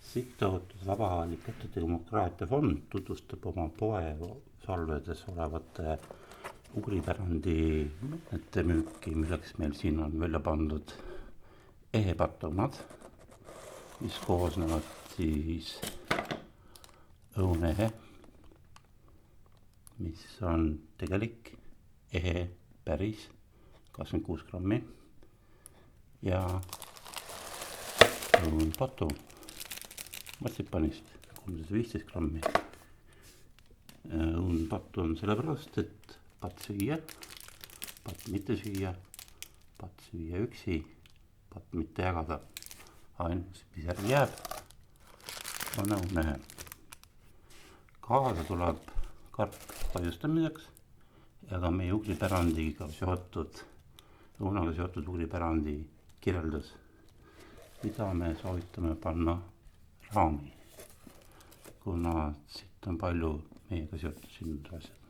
Sihtasutus Vabahääletajate Demokraatia Fond tutvustab oma poesalvedes olevate ugripärandi mõnete müüki, milleks meil siin on välja pandud ehepattumad, mis koosnevad siis õunehe, mis on tegelik ehe päris 26 grammi ja õunpatu martsipanist 315 grammi. Õunpattu on sellepärast, et patt süüa, patt mitte süüa, patt süüa üksi, patt mitte jagada. Ainus, mis järgi jääb, on õunehe. Kaasa tuleb karp paljustamiseks ja ka meie ugripärandiga seotud, õunaga seotud ugripärandi kirjeldus, mida me soovitame panna raami, kuna siit on palju meiega seotud siin asjad.